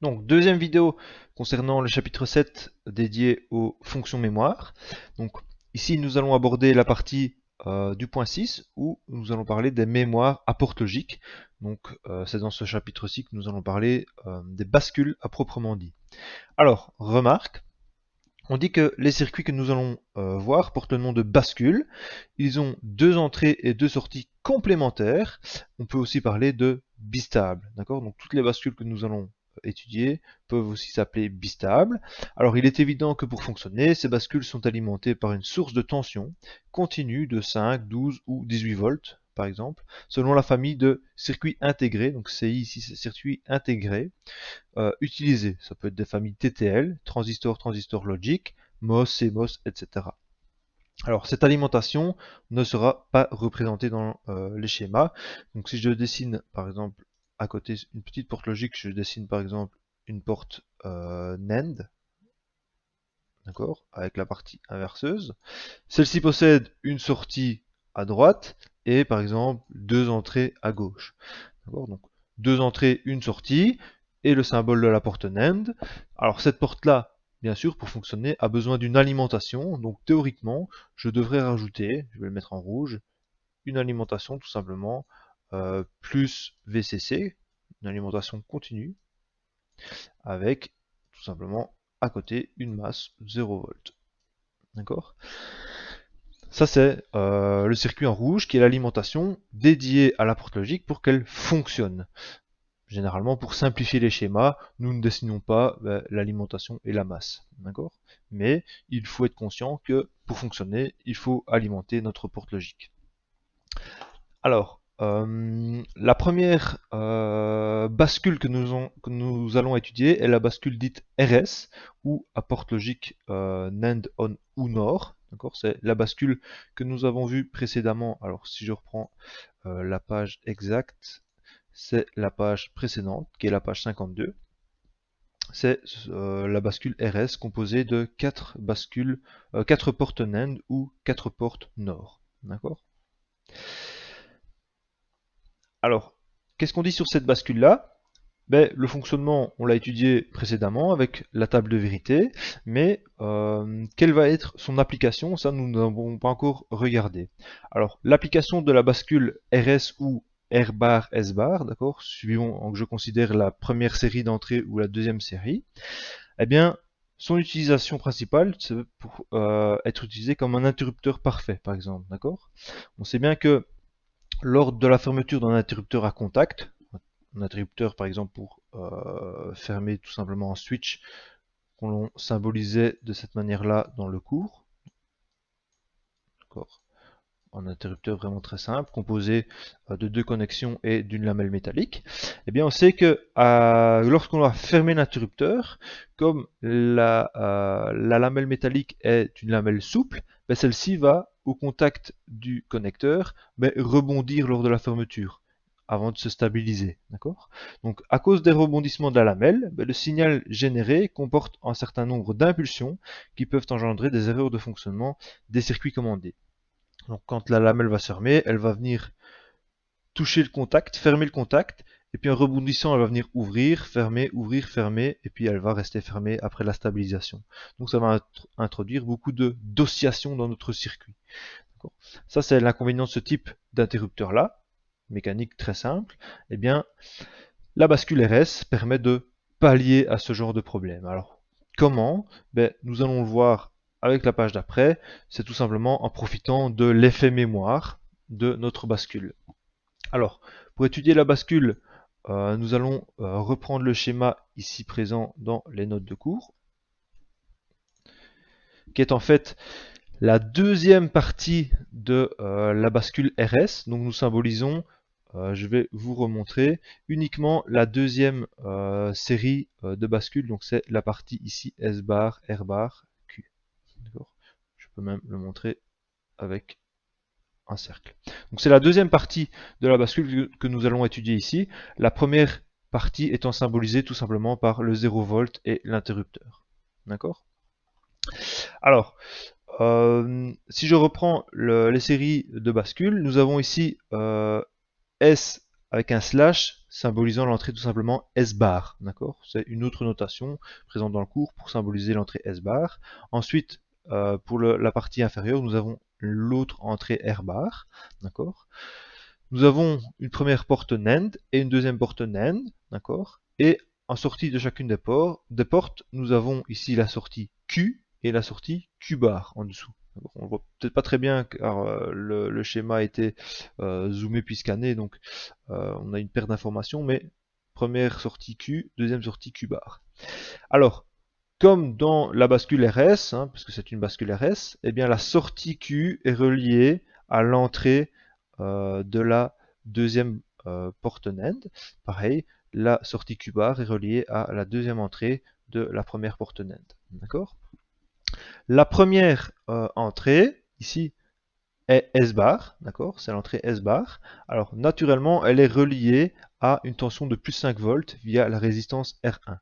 Donc, deuxième vidéo concernant le chapitre 7 dédié aux fonctions mémoire. Donc, ici, nous allons aborder la partie du point 6 où nous allons parler des mémoires à porte logique. Donc, c'est dans ce chapitre-ci que nous allons parler des bascules à proprement dit. Alors, remarque, on dit que les circuits que nous allons voir portent le nom de bascules. Ils ont deux entrées et deux sorties complémentaires. On peut aussi parler de bistables. D'accord? Donc toutes les bascules que nous allons étudier peuvent aussi s'appeler bistables. Alors il est évident que pour fonctionner, ces bascules sont alimentées par une source de tension continue de 5, 12 ou 18 volts par exemple, selon la famille de circuits intégrés. Donc CI ici c'est circuits intégrés utilisés. Ça peut être des familles TTL, transistor, transistor logique, MOS, CMOS, etc. Alors cette alimentation ne sera pas représentée dans les schémas. Donc si je dessine par exemple à côté une petite porte logique, je dessine par exemple une porte NAND, d'accord, avec la partie inverseuse. Celle-ci possède une sortie à droite et par exemple deux entrées à gauche. D'accord, donc deux entrées, une sortie et le symbole de la porte NAND. Alors cette porte-là, bien sûr, pour fonctionner, a besoin d'une alimentation. Donc théoriquement, je devrais rajouter, je vais le mettre en rouge, une alimentation tout simplement plus VCC, une alimentation continue, avec tout simplement à côté une masse 0 volts. D'accord? Ça c'est le circuit en rouge qui est l'alimentation dédiée à la porte logique pour qu'elle fonctionne. Généralement, pour simplifier les schémas, nous ne dessinons pas l'alimentation et la masse. D'accord? Mais il faut être conscient que pour fonctionner, il faut alimenter notre porte logique. Alors, la première bascule que nous allons étudier est la bascule dite RS, ou à porte logique NAND on ou NOR. C'est la bascule que nous avons vue précédemment. Alors, si je reprends la page exacte, c'est la page précédente, qui est la page 52. C'est la bascule RS composée de 4 bascules, 4 portes NAND ou 4 portes NOR. D'accord? Alors, qu'est-ce qu'on dit sur cette bascule-là? Le fonctionnement, on l'a étudié précédemment avec la table de vérité, mais quelle va être son application? Ça, nous n'avons pas encore regardé. Alors, l'application de la bascule RS ou R bar, S bar, d'accord, suivant que je considère la première série d'entrée ou la deuxième série, eh bien, son utilisation principale, c'est pour être utilisé comme un interrupteur parfait, par exemple, d'accord? On sait bien que lors de la fermeture d'un interrupteur à contact, un interrupteur par exemple pour fermer tout simplement un switch qu'on symbolisait de cette manière-là dans le cours, un interrupteur vraiment très simple, composé de deux connexions et d'une lamelle métallique, eh bien on sait que lorsqu'on va fermer l'interrupteur, comme la lamelle métallique est une lamelle souple, celle-ci va, au contact du connecteur, rebondir lors de la fermeture avant de se stabiliser. D'accord? Donc, à cause des rebondissements de la lamelle, le signal généré comporte un certain nombre d'impulsions qui peuvent engendrer des erreurs de fonctionnement des circuits commandés. Donc quand la lamelle va se fermer, elle va venir toucher le contact, fermer le contact, et puis en rebondissant, elle va venir ouvrir, fermer, et puis elle va rester fermée après la stabilisation. Donc ça va introduire beaucoup d'oscillations dans notre circuit. Ça c'est l'inconvénient de ce type d'interrupteur-là, mécanique très simple. Eh bien, la bascule RS permet de pallier à ce genre de problème. Alors, comment? Nous allons le voir avec la page d'après. C'est tout simplement en profitant de l'effet mémoire de notre bascule. Alors, pour étudier la bascule, nous allons reprendre le schéma ici présent dans les notes de cours, qui est en fait la deuxième partie de la bascule RS. Donc nous symbolisons, je vais vous remontrer uniquement la deuxième série de bascules. Donc c'est la partie ici S bar, R bar, Q. Je peux même le montrer avec un cercle. Donc c'est la deuxième partie de la bascule que nous allons étudier ici. La première partie étant symbolisée tout simplement par le 0 volt et l'interrupteur. D'accord? Alors, si je reprends les séries de bascules, nous avons ici S avec un slash symbolisant l'entrée tout simplement S bar, d'accord? C'est une autre notation présente dans le cours pour symboliser l'entrée S bar. Ensuite, pour la partie inférieure, nous avons l'autre entrée R bar, d'accord? Nous avons une première porte NAND et une deuxième porte NAND, d'accord? Et en sortie de chacune des portes, nous avons ici la sortie Q et la sortie Q bar en dessous. On ne voit peut-être pas très bien car le schéma a été zoomé puis scanné, donc on a une perte d'informations, mais première sortie Q, deuxième sortie Q bar. Alors, comme dans la bascule RS, hein, parce que c'est une bascule RS, eh bien la sortie Q est reliée à l'entrée de la deuxième porte NAND. Pareil, la sortie Q bar est reliée à la deuxième entrée de la première porte NAND. D'accord? La première entrée, ici, est S bar, d'accord? C'est l'entrée S bar. Alors, naturellement, elle est reliée à une tension de plus 5 volts via la résistance R1.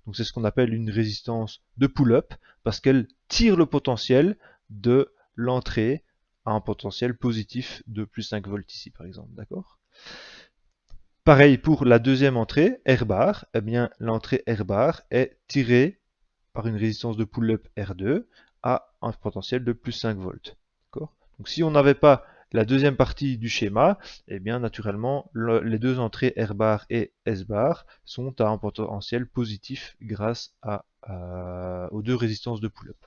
Donc, c'est ce qu'on appelle une résistance de pull-up, parce qu'elle tire le potentiel de l'entrée à un potentiel positif de plus 5 volts ici, par exemple, d'accord? Pareil pour la deuxième entrée, R bar, eh bien, l'entrée R bar est tirée par une résistance de pull-up R2 à un potentiel de plus 5 volts. Donc si on n'avait pas la deuxième partie du schéma, eh bien naturellement les deux entrées R bar et S bar sont à un potentiel positif grâce aux deux résistances de pull-up.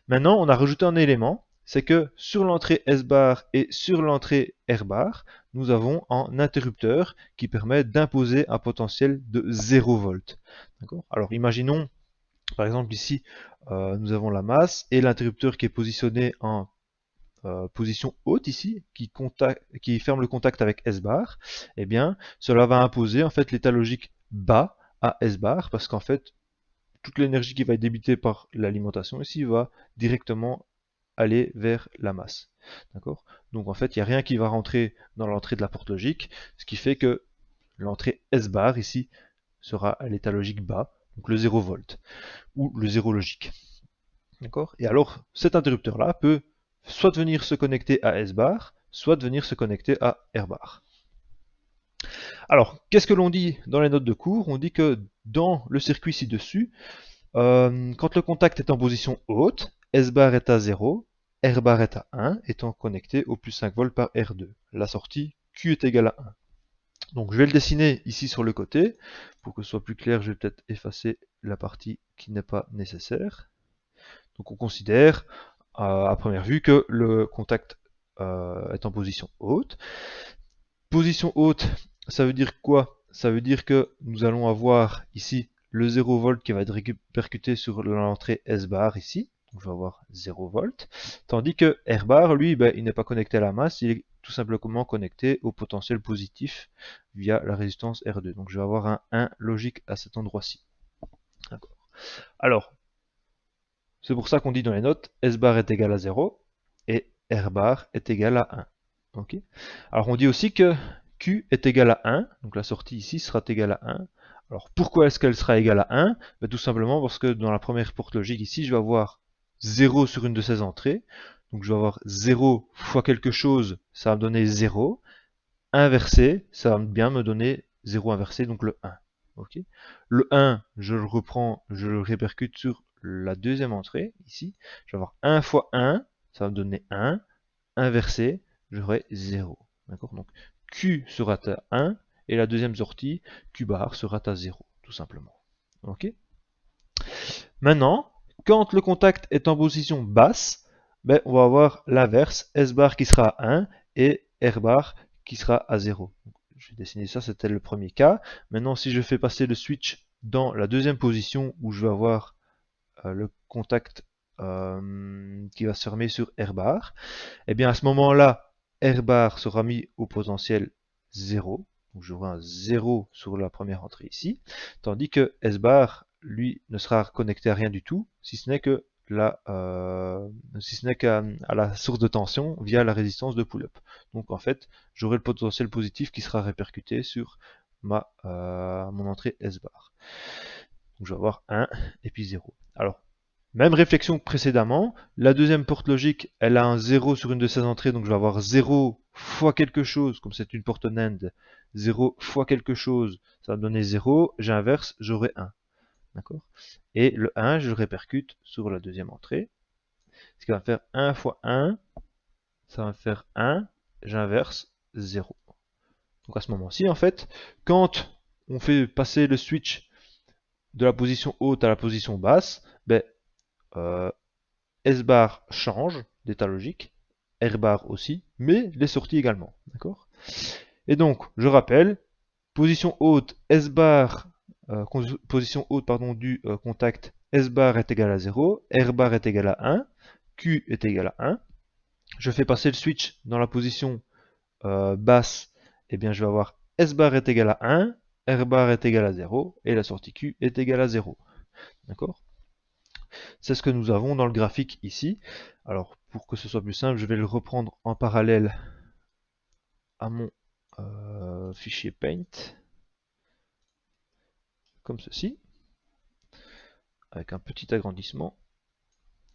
Maintenant, on a rajouté un élément, c'est que sur l'entrée S bar et sur l'entrée R bar, nous avons un interrupteur qui permet d'imposer un potentiel de 0 volts. Alors imaginons par exemple ici, nous avons la masse et l'interrupteur qui est positionné en position haute ici, qui ferme le contact avec S bar. Eh bien, cela va imposer en fait l'état logique bas à S bar parce qu'en fait, toute l'énergie qui va être débitée par l'alimentation ici va directement aller vers la masse. D'accord? Donc en fait, il n'y a rien qui va rentrer dans l'entrée de la porte logique, ce qui fait que l'entrée S bar ici sera à l'état logique bas, donc le 0 volt ou le 0 logique. D'accord? Et alors, cet interrupteur-là peut soit venir se connecter à S bar, soit venir se connecter à R bar. Alors, qu'est-ce que l'on dit dans les notes de cours? On dit que dans le circuit ci-dessus, quand le contact est en position haute, S bar est à 0, R bar est à 1, étant connecté au plus 5 volts par R2. La sortie Q est égale à 1. Donc je vais le dessiner ici sur le côté. Pour que ce soit plus clair, je vais peut-être effacer la partie qui n'est pas nécessaire. Donc on considère à première vue que le contact est en position haute. Position haute, ça veut dire quoi? Ça veut dire que nous allons avoir ici le 0 volt qui va être répercuté sur l'entrée S bar ici. Donc je vais avoir 0 volt. Tandis que R bar, lui, il n'est pas connecté à la masse, il est tout simplement connecté au potentiel positif via la résistance R2. Donc je vais avoir un 1 logique à cet endroit-ci. Alors, c'est pour ça qu'on dit dans les notes, S bar est égal à 0 et R bar est égal à 1. Okay. Alors on dit aussi que Q est égal à 1, donc la sortie ici sera égale à 1. Alors pourquoi est-ce qu'elle sera égale à 1? Tout simplement parce que dans la première porte logique ici, je vais avoir 0 sur une de ces entrées. Donc je vais avoir 0 fois quelque chose, ça va me donner 0. Inversé, ça va bien me donner 0 inversé, donc le 1. Okay. Le 1, je le reprends, je le répercute sur la deuxième entrée, ici. Je vais avoir 1 fois 1, ça va me donner 1. Inversé, j'aurai 0. D'accord? Donc Q sera à 1 et la deuxième sortie, Q bar, sera à 0, tout simplement. Ok? Maintenant, quand le contact est en position basse, on va avoir l'inverse, S bar qui sera à 1 et R bar qui sera à 0. Je vais dessiner ça, c'était le premier cas. Maintenant, si je fais passer le switch dans la deuxième position où je vais avoir le contact qui va se fermer sur R bar, et bien à ce moment-là, R bar sera mis au potentiel 0. Donc j'aurai un 0 sur la première entrée ici, tandis que S bar, lui, ne sera connecté à rien du tout, si ce n'est que qu'à la source de tension via la résistance de pull-up. Donc en fait, j'aurai le potentiel positif qui sera répercuté sur mon entrée S bar. Donc je vais avoir 1 et puis 0. Alors, même réflexion que précédemment, la deuxième porte logique, elle a un 0 sur une de ses entrées, donc je vais avoir 0 fois quelque chose, comme c'est une porte NAND, 0 fois quelque chose, ça va me donner 0, j'inverse, j'aurai 1. D'accord? Et le 1, je le répercute sur la deuxième entrée. Ce qui va faire 1 fois 1, ça va faire 1, j'inverse 0. Donc à ce moment-ci, en fait, quand on fait passer le switch de la position haute à la position basse, ben, S bar change d'état logique, R bar aussi, mais les sorties également. D'accord? Et donc, je rappelle, position haute, S bar, position haute pardon, du contact, S bar est égal à 0, R bar est égal à 1, Q est égal à 1. Je fais passer le switch dans la position basse, et bien je vais avoir S bar est égal à 1, R bar est égal à 0, et la sortie Q est égale à 0. D'accord? C'est ce que nous avons dans le graphique ici. Alors, pour que ce soit plus simple, je vais le reprendre en parallèle à mon fichier Paint, comme ceci, avec un petit agrandissement.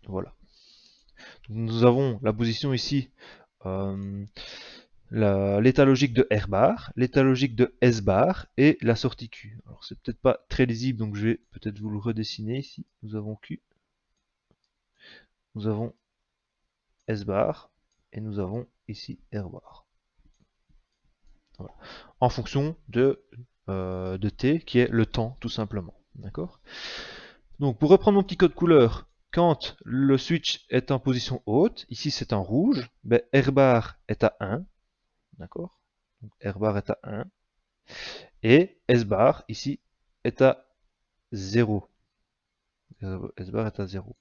Voilà. Donc, nous avons la position ici, l'état logique de R bar, l'état logique de S bar et la sortie Q. Alors, c'est peut-être pas très lisible, donc je vais peut-être vous le redessiner ici. Nous avons Q, nous avons S bar et nous avons ici R bar. Voilà. En fonction de t qui est le temps tout simplement. D'accord? Donc pour reprendre mon petit code couleur, quand le switch est en position haute, ici c'est en rouge, ben R bar est à 1. D'accord? R bar est à 1. Et S bar ici est à 0. S bar est à 0.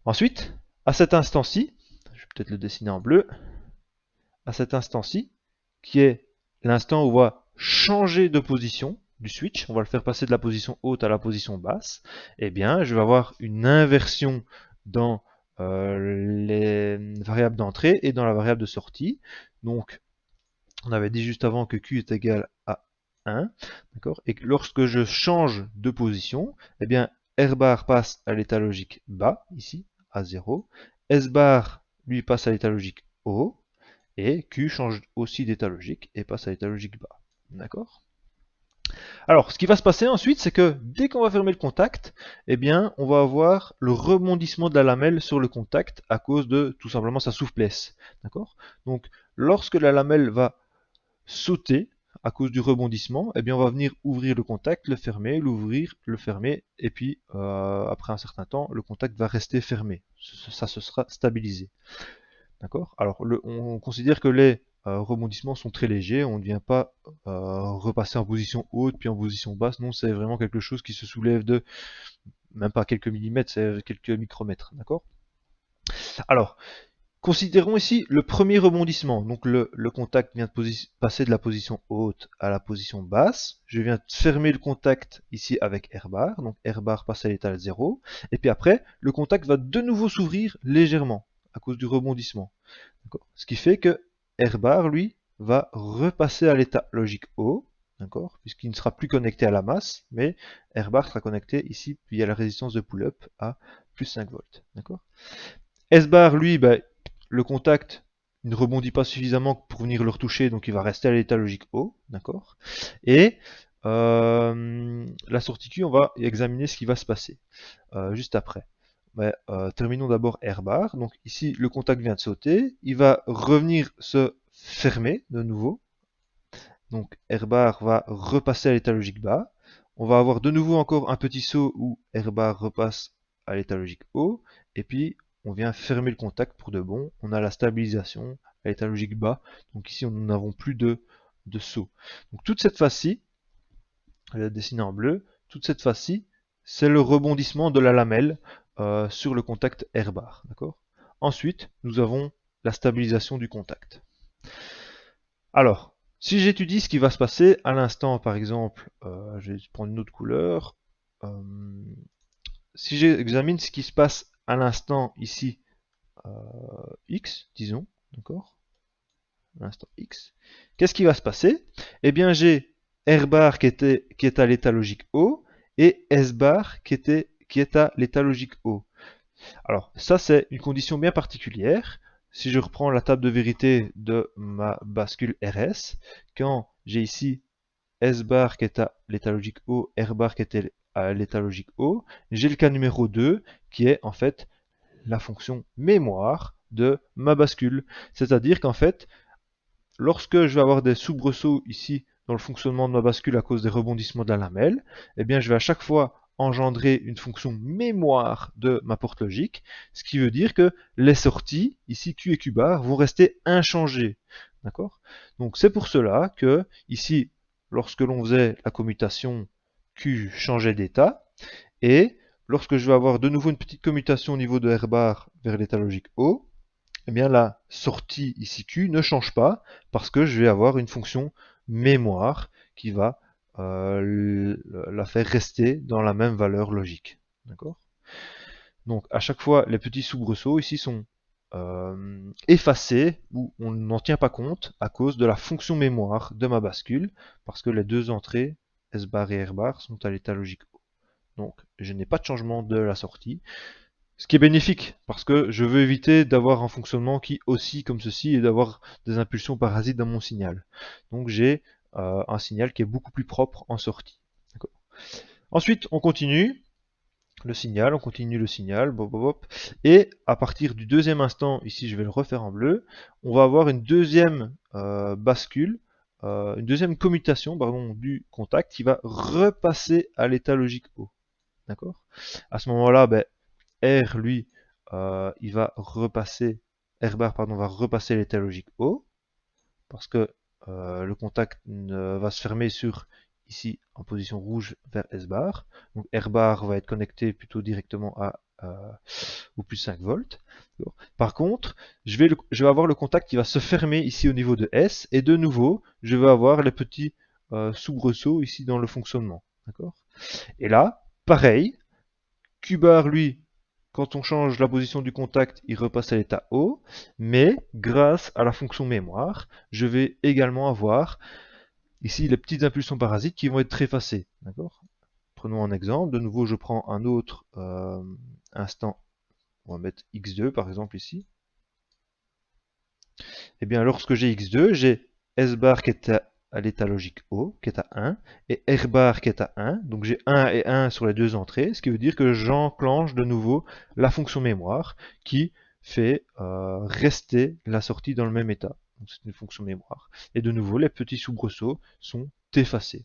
Ensuite, à cet instant-ci, je vais peut-être le dessiner en bleu, à cet instant-ci, qui est l'instant où on va changer de position du switch, on va le faire passer de la position haute à la position basse, eh bien je vais avoir une inversion dans les variables d'entrée et dans la variable de sortie. Donc on avait dit juste avant que Q est égal à 1, d'accord, et que lorsque je change de position, eh bien R bar passe à l'état logique bas, ici, à 0, S bar lui passe à l'état logique haut, et Q change aussi d'état logique et passe à l'état logique bas. D'accord? Alors, ce qui va se passer ensuite, c'est que dès qu'on va fermer le contact, eh bien, on va avoir le rebondissement de la lamelle sur le contact à cause de tout simplement sa souplesse. D'accord? Donc, lorsque la lamelle va sauter à cause du rebondissement, eh bien, on va venir ouvrir le contact, le fermer, l'ouvrir, le fermer, et puis après un certain temps, le contact va rester fermé. Ça se sera stabilisé. D'accord? Alors, on considère que les rebondissements sont très légers, on ne vient pas repasser en position haute puis en position basse, non, c'est vraiment quelque chose qui se soulève de même pas quelques millimètres, c'est quelques micromètres, d'accord? Alors, considérons ici le premier rebondissement, donc le contact vient de passer de la position haute à la position basse, je viens de fermer le contact ici avec R bar, donc R bar passe à l'état 0, et puis après, le contact va de nouveau s'ouvrir légèrement, à cause du rebondissement. Ce qui fait que R bar, lui, va repasser à l'état logique haut, d'accord, puisqu'il ne sera plus connecté à la masse, mais R bar sera connecté ici via la résistance de pull-up à plus 5 volts. D'accord. S bar, lui, le contact ne rebondit pas suffisamment pour venir le retoucher, donc il va rester à l'état logique haut, d'accord. Et la sortie Q, on va examiner ce qui va se passer juste après. Terminons d'abord R bar. Donc ici, le contact vient de sauter. Il va revenir se fermer de nouveau. Donc R bar va repasser à l'état logique bas. On va avoir de nouveau encore un petit saut où R bar repasse à l'état logique haut. Et puis, on vient fermer le contact pour de bon. On a la stabilisation à l'état logique bas. Donc ici, nous n'avons plus de saut. Donc toute cette phase-ci, je vais dessiner en bleu, toute cette phase-ci, c'est le rebondissement de la lamelle sur le contact R bar. Ensuite, nous avons la stabilisation du contact. Alors, si j'étudie ce qui va se passer à l'instant, par exemple, je vais prendre une autre couleur. Si j'examine ce qui se passe à l'instant ici, X, disons, d'accord, l'instant X, qu'est-ce qui va se passer? Eh bien, j'ai R bar qui est à l'état logique haut et S bar qui est à l'état logique haut. Alors, ça, c'est une condition bien particulière. si je reprends la table de vérité de ma bascule RS, quand j'ai ici S bar qui est à l'état logique O, R bar qui est à l'état logique O, j'ai le cas numéro 2 qui est en fait la fonction mémoire de ma bascule. C'est-à-dire qu'en fait, lorsque je vais avoir des soubresauts ici dans le fonctionnement de ma bascule à cause des rebondissements de la lamelle, eh bien je vais à chaque fois engendrer une fonction mémoire de ma porte logique, ce qui veut dire que les sorties, ici Q et Q bar, vont rester inchangées. D'accord? Donc c'est pour cela que ici, lorsque l'on faisait la commutation, Q changeait d'état, et lorsque je vais avoir de nouveau une petite commutation au niveau de R bar vers l'état logique O, eh bien la sortie ici Q ne change pas parce que je vais avoir une fonction mémoire qui va la faire rester dans la même valeur logique. D'accord? Donc à chaque fois, les petits soubresauts ici sont effacés ou on n'en tient pas compte à cause de la fonction mémoire de ma bascule parce que les deux entrées S bar et R bar sont à l'état logique O. Donc je n'ai pas de changement de la sortie. Ce qui est bénéfique, parce que je veux éviter d'avoir un fonctionnement qui oscille comme ceci et d'avoir des impulsions parasites dans mon signal. Donc j'ai un signal qui est beaucoup plus propre en sortie. Ensuite, on continue le signal, on continue le signal, bop, bop, bop, et à partir du deuxième instant, ici je vais le refaire en bleu, on va avoir une deuxième bascule, une deuxième commutation pardon, du contact qui va repasser à l'état logique O. D'accord? À ce moment-là, ben, R, lui, il va repasser, R bar, pardon, va repasser l'état logique O, parce que le contact va se fermer sur, ici, en position rouge vers S bar. Donc R bar va être connecté plutôt directement au plus 5 volts. Par contre, je vais avoir le contact qui va se fermer ici au niveau de S, et de nouveau, je vais avoir les petits soubresauts ici dans le fonctionnement. D'accord? Et là, pareil, Q bar, lui, quand on change la position du contact, il repasse à l'état O, mais grâce à la fonction mémoire, je vais également avoir ici les petites impulsions parasites qui vont être effacées. D'accord? Prenons un exemple, de nouveau je prends un autre instant, on va mettre X2 par exemple ici. Et bien lorsque j'ai X2, j'ai S bar qui est à l'état logique O, qui est à 1, et R bar qui est à 1, donc j'ai 1 et 1 sur les deux entrées, ce qui veut dire que j'enclenche de nouveau la fonction mémoire qui fait rester la sortie dans le même état. Donc c'est une fonction mémoire. Et de nouveau, les petits soubresauts sont effacés.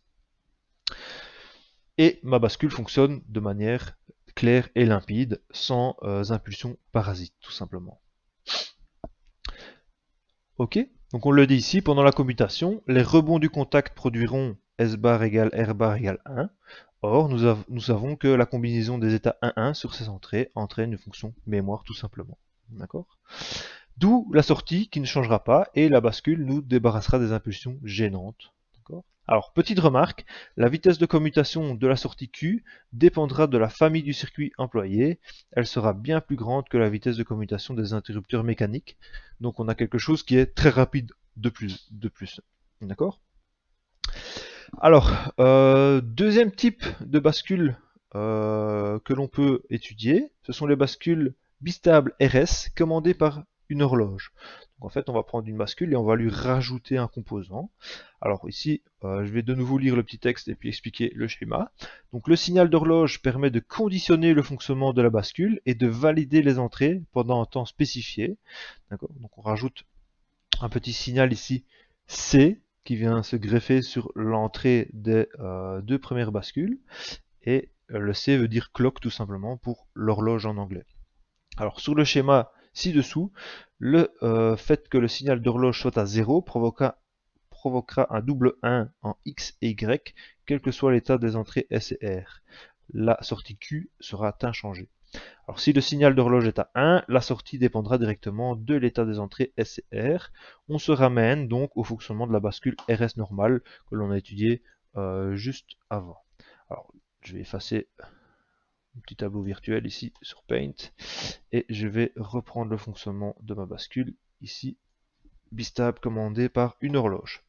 Et ma bascule fonctionne de manière claire et limpide, sans impulsion parasite, tout simplement. Ok, donc on le dit ici, pendant la commutation, les rebonds du contact produiront S bar égale R bar égale 1. Or, nous savons que la combinaison des états 1-1 sur ces entrées entraîne une fonction mémoire tout simplement. D'accord? D'où la sortie qui ne changera pas et la bascule nous débarrassera des impulsions gênantes. Alors, petite remarque, la vitesse de commutation de la sortie Q dépendra de la famille du circuit employé. Elle sera bien plus grande que la vitesse de commutation des interrupteurs mécaniques. Donc on a quelque chose qui est très rapide de plus. D'accord? Alors, deuxième type de bascule que l'on peut étudier, ce sont les bascules bistables RS commandées par une horloge. Donc en fait, on va prendre une bascule et on va lui rajouter un composant. Alors ici, je vais de nouveau lire le petit texte et puis expliquer le schéma. Donc le signal d'horloge permet de conditionner le fonctionnement de la bascule et de valider les entrées pendant un temps spécifié. Donc on rajoute un petit signal ici C qui vient se greffer sur l'entrée des deux premières bascules. Et le C veut dire clock tout simplement pour l'horloge en anglais. Alors sur le schéma ci-dessous, le fait que le signal d'horloge soit à 0 provoquera un double 1 en X et Y, quel que soit l'état des entrées S et R. La sortie Q sera inchangée. Alors si le signal d'horloge est à 1, la sortie dépendra directement de l'état des entrées S et R. On se ramène donc au fonctionnement de la bascule RS normale que l'on a étudié juste avant. Alors je vais effacer un petit tableau virtuel ici sur Paint et je vais reprendre le fonctionnement de ma bascule ici, bistable commandé par une horloge.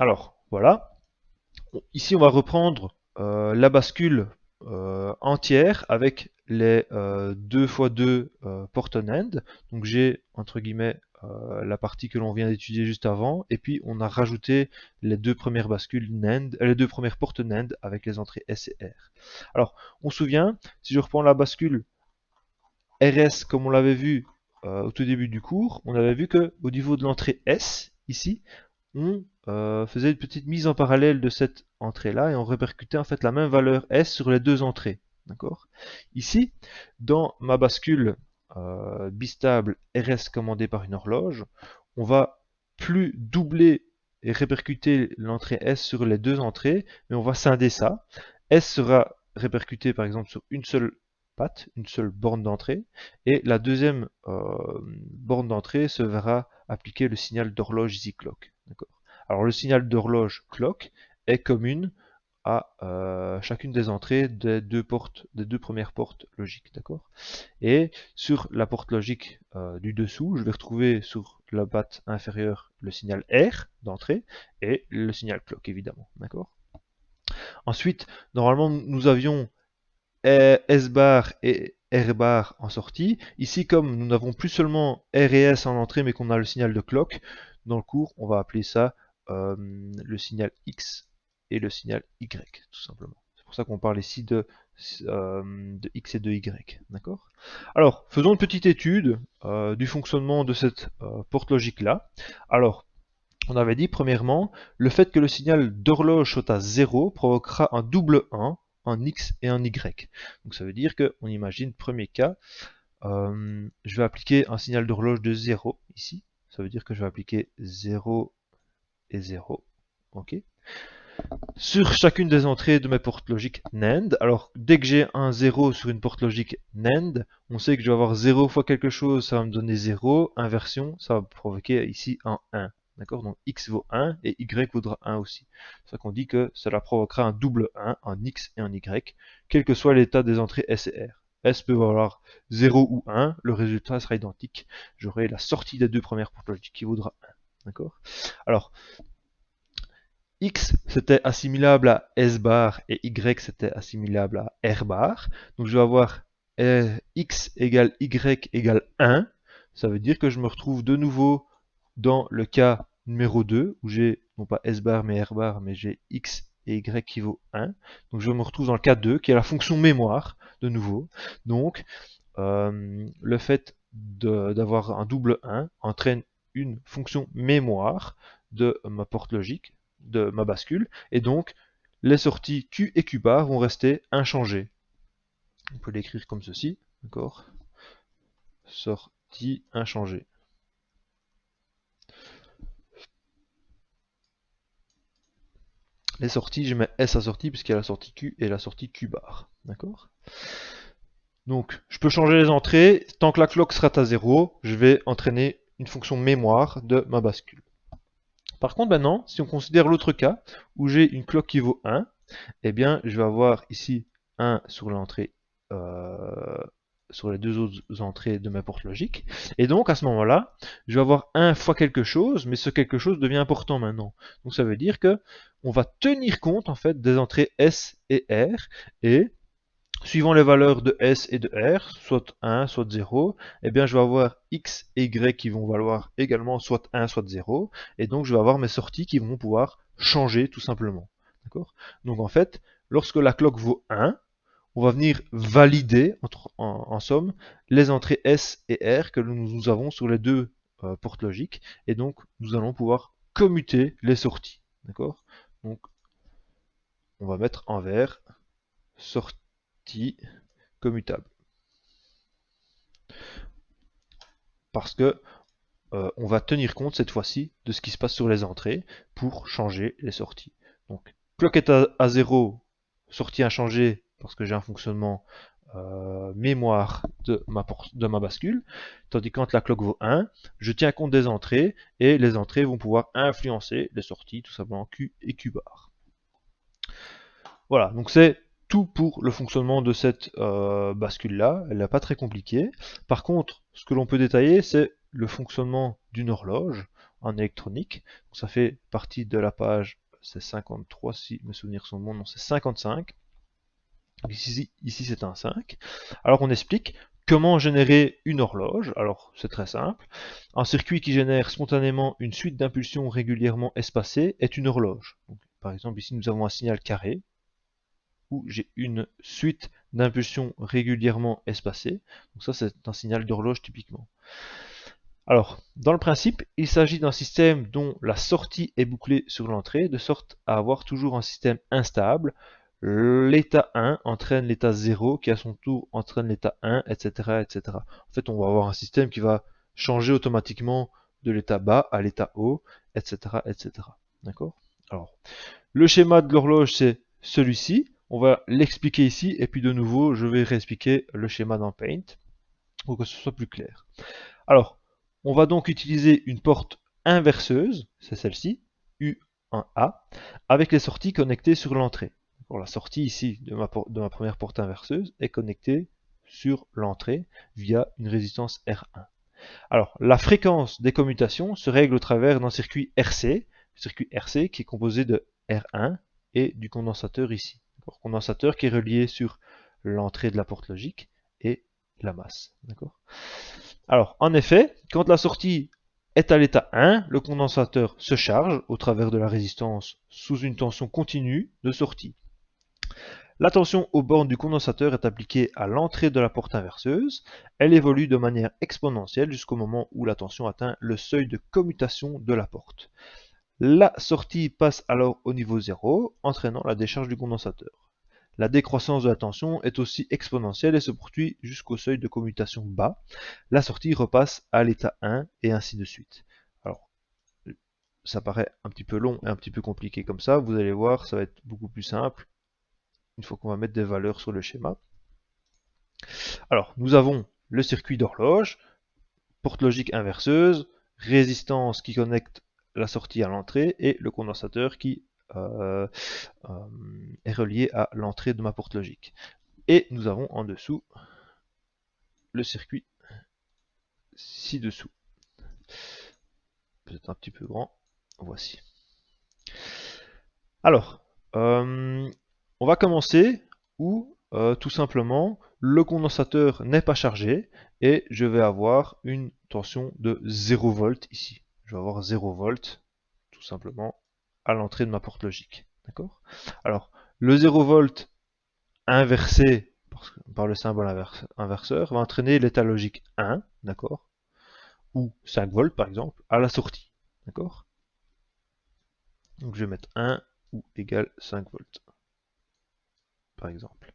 Alors voilà, ici on va reprendre la bascule entière avec les 2 x 2 portes NAND. Donc j'ai entre guillemets la partie que l'on vient d'étudier juste avant, et puis on a rajouté les deux premières bascules NAND, les deux premières portes NAND avec les entrées S et R. Alors on se souvient, si je reprends la bascule RS comme on l'avait vu au tout début du cours, on avait vu que au niveau de l'entrée S, ici, on faisait une petite mise en parallèle de cette entrée-là et on répercutait en fait la même valeur S sur les deux entrées. D'accord. Ici, dans ma bascule bistable RS commandée par une horloge, on va plus doubler et répercuter l'entrée S sur les deux entrées, mais on va scinder ça. S sera répercuté par exemple sur une seule patte, une seule borne d'entrée, et la deuxième borne d'entrée se verra appliquer le signal d'horloge easy clock. Alors le signal d'horloge clock est commune à chacune des entrées des deux premières portes logiques, d'accord. Et sur la porte logique du dessous, je vais retrouver sur la patte inférieure le signal R d'entrée et le signal clock évidemment, d'accord. Ensuite, normalement nous avions S bar et R bar en sortie. Ici, comme nous n'avons plus seulement R et S en entrée, mais qu'on a le signal de clock, dans le cours, on va appeler ça le signal X et le signal Y, tout simplement. C'est pour ça qu'on parle ici de X et de Y. D'accord. Alors, faisons une petite étude du fonctionnement de cette porte logique-là. Alors, on avait dit premièrement, le fait que le signal d'horloge soit à 0 provoquera un double 1, un X et un Y. Donc ça veut dire qu'on imagine, premier cas, je vais appliquer un signal d'horloge de 0 ici. Ça veut dire que je vais appliquer 0 et 0. Ok. Sur chacune des entrées de mes portes logiques NAND, alors dès que j'ai un 0 sur une porte logique NAND, on sait que je vais avoir 0 fois quelque chose, ça va me donner 0, inversion, ça va provoquer ici un 1. D'accord. Donc X vaut 1 et Y vaudra 1 aussi. C'est ça qu'on dit que cela provoquera un double 1, un X et un Y, quel que soit l'état des entrées S et R. S peut valoir 0 ou 1, le résultat sera identique. J'aurai la sortie des deux premières portes logiques qui vaudra 1. D'accord. Alors, X c'était assimilable à S bar et Y c'était assimilable à R bar. Donc je vais avoir X égale Y égale 1. Ça veut dire que je me retrouve de nouveau dans le cas numéro 2 où j'ai non pas S bar mais R bar, mais j'ai X et Y qui vaut 1. Donc je me retrouve dans le cas 2 qui est la fonction mémoire de nouveau. Donc le fait d'avoir un double 1 entraîne une fonction mémoire de ma porte logique, de ma bascule, et donc les sorties Q et Q bar vont rester inchangées. On peut l'écrire comme ceci, d'accord. Sortie inchangée. Les sorties, je mets S à sortie puisqu'il y a la sortie Q et la sortie Q bar, d'accord. Donc, je peux changer les entrées. Tant que la clock sera à 0, je vais entraîner une fonction mémoire de ma bascule. Par contre, maintenant, si on considère l'autre cas, où j'ai une clock qui vaut 1, eh bien, je vais avoir ici 1 sur l'entrée, sur les deux autres entrées de ma porte logique. Et donc, à ce moment-là, je vais avoir 1 fois quelque chose, mais ce quelque chose devient important maintenant. Donc, ça veut dire que on va tenir compte, en fait, des entrées S et R, et suivant les valeurs de S et de R, soit 1, soit 0, eh bien je vais avoir X et Y qui vont valoir également soit 1, soit 0, et donc je vais avoir mes sorties qui vont pouvoir changer tout simplement. D'accord. Donc en fait, lorsque la clock vaut 1, on va venir valider, en somme, les entrées S et R que nous avons sur les deux portes logiques, et donc nous allons pouvoir commuter les sorties. D'accord. Donc on va mettre en vert sortie commutable. Parce que on va tenir compte cette fois-ci de ce qui se passe sur les entrées pour changer les sorties. Donc, clock est à 0, sortie inchangée parce que j'ai un fonctionnement mémoire de ma bascule, tandis que quand la clock vaut 1, je tiens compte des entrées et les entrées vont pouvoir influencer les sorties, tout simplement Q et Q bar. Voilà, donc c'est tout pour le fonctionnement de cette bascule-là. Elle n'est pas très compliquée. Par contre, ce que l'on peut détailler, c'est le fonctionnement d'une horloge en électronique. Donc, ça fait partie de la page, c'est 53 si mes souvenirs sont bons, non c'est 55. Donc ici c'est un 5. Alors on explique comment générer une horloge. Alors c'est très simple. Un circuit qui génère spontanément une suite d'impulsions régulièrement espacées est une horloge. Donc, par exemple ici nous avons un signal carré où j'ai une suite d'impulsions régulièrement espacées. Donc ça c'est un signal d'horloge typiquement. Alors, dans le principe, il s'agit d'un système dont la sortie est bouclée sur l'entrée, de sorte à avoir toujours un système instable. L'état 1 entraîne l'état 0, qui à son tour entraîne l'état 1, etc., etc. En fait, on va avoir un système qui va changer automatiquement de l'état bas à l'état haut, etc., etc. D'accord? Alors, le schéma de l'horloge, c'est celui-ci. On va l'expliquer ici, et puis de nouveau, je vais réexpliquer le schéma dans Paint, pour que ce soit plus clair. Alors, on va donc utiliser une porte inverseuse, c'est celle-ci, U1A, avec les sorties connectées sur l'entrée. La sortie ici de ma première porte inverseuse est connectée sur l'entrée via une résistance R1. Alors, la fréquence des commutations se règle au travers d'un circuit RC qui est composé de R1 et du condensateur ici. Condensateur qui est relié sur l'entrée de la porte logique et la masse. D'accord. Alors, en effet, quand la sortie est à l'état 1, le condensateur se charge au travers de la résistance sous une tension continue de sortie. La tension aux bornes du condensateur est appliquée à l'entrée de la porte inverseuse. Elle évolue de manière exponentielle jusqu'au moment où la tension atteint le seuil de commutation de la porte. La sortie passe alors au niveau 0, entraînant la décharge du condensateur. La décroissance de la tension est aussi exponentielle et se poursuit jusqu'au seuil de commutation bas. La sortie repasse à l'état 1 et ainsi de suite. Alors, ça paraît un petit peu long et un petit peu compliqué comme ça. Vous allez voir, ça va être beaucoup plus simple une fois qu'on va mettre des valeurs sur le schéma. Alors, nous avons le circuit d'horloge, porte logique inverseuse, résistance qui connecte la sortie à l'entrée et le condensateur qui est relié à l'entrée de ma porte logique. Et nous avons en dessous le circuit ci-dessous. Peut-être un petit peu grand. Voici. Alors, on va commencer où tout simplement le condensateur n'est pas chargé et je vais avoir une tension de 0 volt ici. Je vais avoir 0 volt tout simplement à l'entrée de ma porte logique. D'accord? Alors, le 0 volt inversé par le symbole inverseur va entraîner l'état logique 1, d'accord? Ou 5 volts par exemple, à la sortie. D'accord? Donc je vais mettre 1 ou égal 5 volts. Par exemple.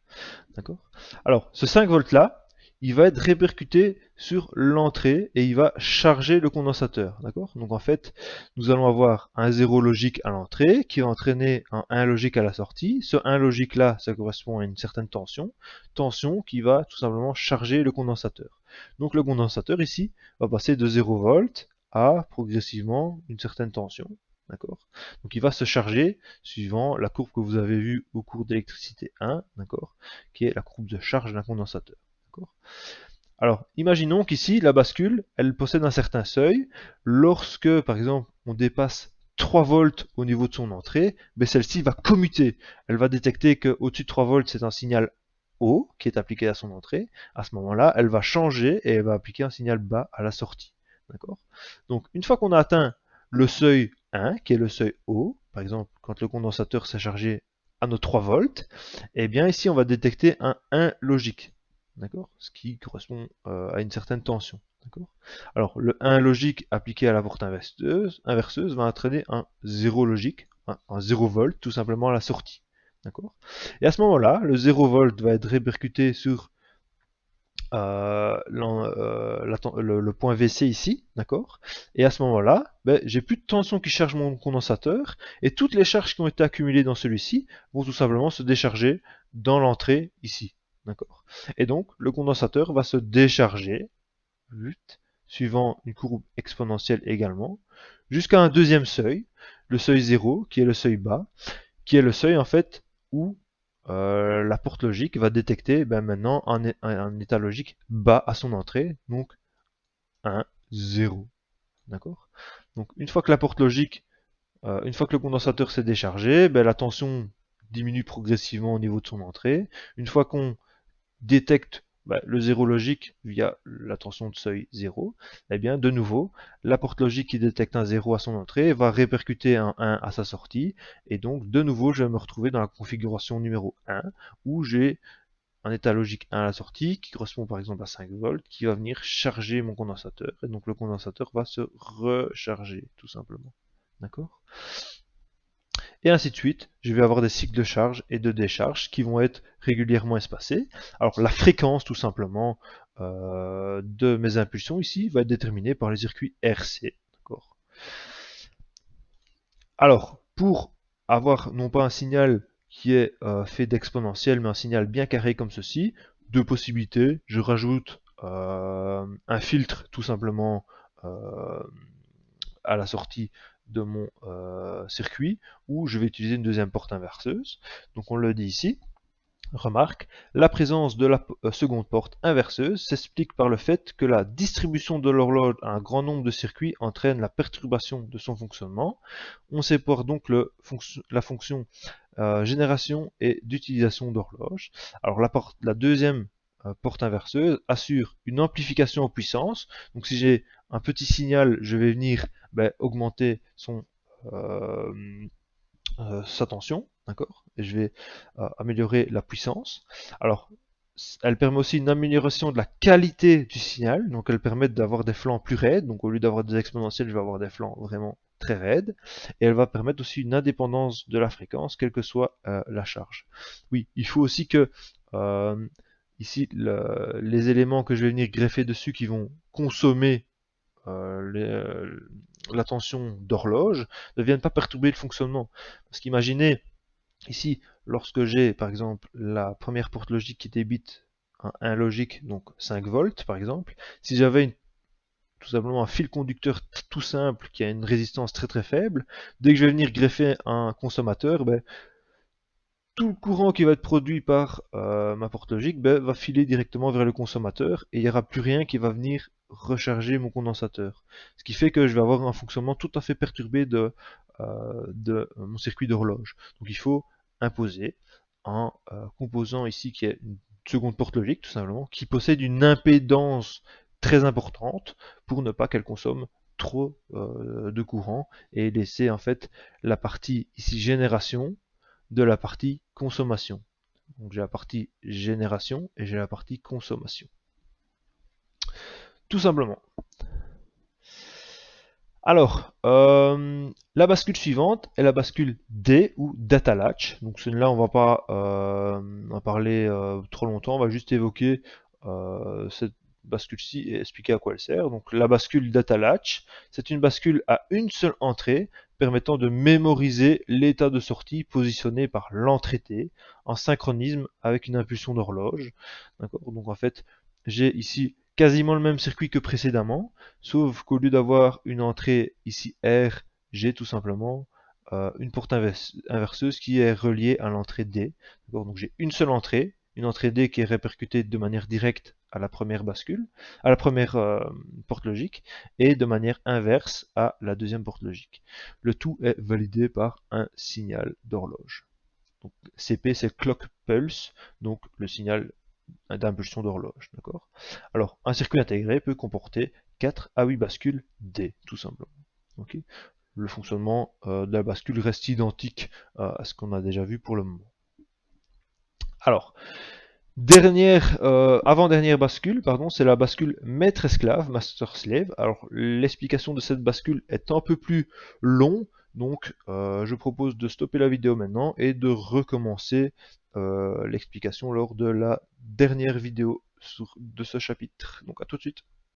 D'accord? Alors, ce 5 volts là, il va être répercuté sur l'entrée et il va charger le condensateur. D'accord? Donc en fait, nous allons avoir un 0 logique à l'entrée qui va entraîner un 1 logique à la sortie. Ce 1 logique là, ça correspond à une certaine tension. Tension qui va tout simplement charger le condensateur. Donc le condensateur ici va passer de 0 volts à progressivement une certaine tension. D'accord? Donc il va se charger suivant la courbe que vous avez vue au cours d'électricité 1, d'accord, qui est la courbe de charge d'un condensateur. Alors, imaginons qu'ici, la bascule, elle possède un certain seuil. Lorsque, par exemple, on dépasse 3 volts au niveau de son entrée, ben celle-ci va commuter. Elle va détecter qu'au-dessus de 3 volts, c'est un signal haut qui est appliqué à son entrée. À ce moment-là, elle va changer et elle va appliquer un signal bas à la sortie. D'accord? Donc, une fois qu'on a atteint le seuil 1, qui est le seuil haut, par exemple, quand le condensateur s'est chargé à nos 3 volts, eh bien ici, on va détecter un 1 logique. D'accord? Ce qui correspond à une certaine tension. D'accord? Alors, le 1 logique appliqué à la porte inverseuse va entraîner un 0 logique, un 0 volt, tout simplement à la sortie. D'accord? Et à ce moment-là, le 0 volt va être répercuté sur le point VC ici, d'accord? Et à ce moment-là, ben, j'ai plus de tension qui charge mon condensateur, et toutes les charges qui ont été accumulées dans celui-ci vont tout simplement se décharger dans l'entrée ici, d'accord? Et donc, le condensateur va se décharger, suivant une courbe exponentielle également, jusqu'à un deuxième seuil, le seuil 0, qui est le seuil bas, qui est le seuil en fait où la porte logique va détecter maintenant un état logique bas à son entrée, donc 1, 0. D'accord? Donc une fois que la porte logique, une fois que le condensateur s'est déchargé, la tension diminue progressivement au niveau de son entrée. Une fois qu'on détecte le 0 logique via la tension de seuil 0, eh bien de nouveau, la porte logique qui détecte un 0 à son entrée va répercuter un 1 à sa sortie, et donc de nouveau je vais me retrouver dans la configuration numéro 1, où j'ai un état logique 1 à la sortie, qui correspond par exemple à 5 volts, qui va venir charger mon condensateur, et donc le condensateur va se recharger, tout simplement. D'accord ? Et ainsi de suite, je vais avoir des cycles de charge et de décharge qui vont être régulièrement espacés. Alors la fréquence tout simplement de mes impulsions ici va être déterminée par les circuits RC. Alors pour avoir non pas un signal qui est fait d'exponentielle mais un signal bien carré comme ceci, deux possibilités, je rajoute un filtre tout simplement à la sortie de mon circuit, où je vais utiliser une deuxième porte inverseuse. Donc on le dit ici. Remarque, la présence de la seconde porte inverseuse s'explique par le fait que la distribution de l'horloge à un grand nombre de circuits entraîne la perturbation de son fonctionnement. On sépare donc la fonction génération et d'utilisation d'horloge. Alors la deuxième porte inverseuse assure une amplification en puissance. Donc si j'ai un petit signal, je vais venir augmenter sa tension, d'accord, et je vais améliorer la puissance. Alors, elle permet aussi une amélioration de la qualité du signal, donc elle permet d'avoir des flancs plus raides, donc au lieu d'avoir des exponentielles, je vais avoir des flancs vraiment très raides, et elle va permettre aussi une indépendance de la fréquence, quelle que soit la charge. Oui, il faut aussi que ici, les éléments que je vais venir greffer dessus qui vont consommer la tension d'horloge ne viennent pas perturber le fonctionnement. Parce qu'imaginez, ici, lorsque j'ai par exemple la première porte logique qui débite un 1 logique, donc 5 volts par exemple, si j'avais tout simplement un fil conducteur tout simple qui a une résistance très très faible, dès que je vais venir greffer un consommateur, tout le courant qui va être produit par ma porte logique va filer directement vers le consommateur et il n'y aura plus rien qui va venir recharger mon condensateur. Ce qui fait que je vais avoir un fonctionnement tout à fait perturbé de mon circuit d'horloge. Donc il faut imposer un composant ici qui est une seconde porte logique tout simplement, qui possède une impédance très importante pour ne pas qu'elle consomme trop de courant et laisser en fait la partie ici génération de la partie consommation. Donc j'ai la partie génération et j'ai la partie consommation. Tout simplement. Alors, la bascule suivante est la bascule D ou data latch. Donc celle-là, on va pas en parler trop longtemps, on va juste évoquer cette bascule-ci et expliquer à quoi elle sert. Donc la bascule data latch, c'est une bascule à une seule entrée permettant de mémoriser l'état de sortie positionné par l'entrée T en synchronisme avec une impulsion d'horloge. Donc en fait, j'ai ici quasiment le même circuit que précédemment, sauf qu'au lieu d'avoir une entrée ici R, j'ai tout simplement une porte inverseuse qui est reliée à l'entrée D. Donc j'ai une seule entrée, une entrée D qui est répercutée de manière directe à la première bascule, à la première porte logique, et de manière inverse à la deuxième porte logique. Le tout est validé par un signal d'horloge. Donc CP c'est clock pulse, donc le signal d'impulsion d'horloge. D'accord. Alors, un circuit intégré peut comporter 4 à 8 bascules D, tout simplement. Okay. Le fonctionnement de la bascule reste identique à ce qu'on a déjà vu pour le moment. Alors, avant-dernière bascule, pardon, c'est la bascule maître-esclave, master-slave. Alors, l'explication de cette bascule est un peu plus long, donc je propose de stopper la vidéo maintenant et de recommencer l'explication lors de la dernière vidéo de ce chapitre. Donc à tout de suite.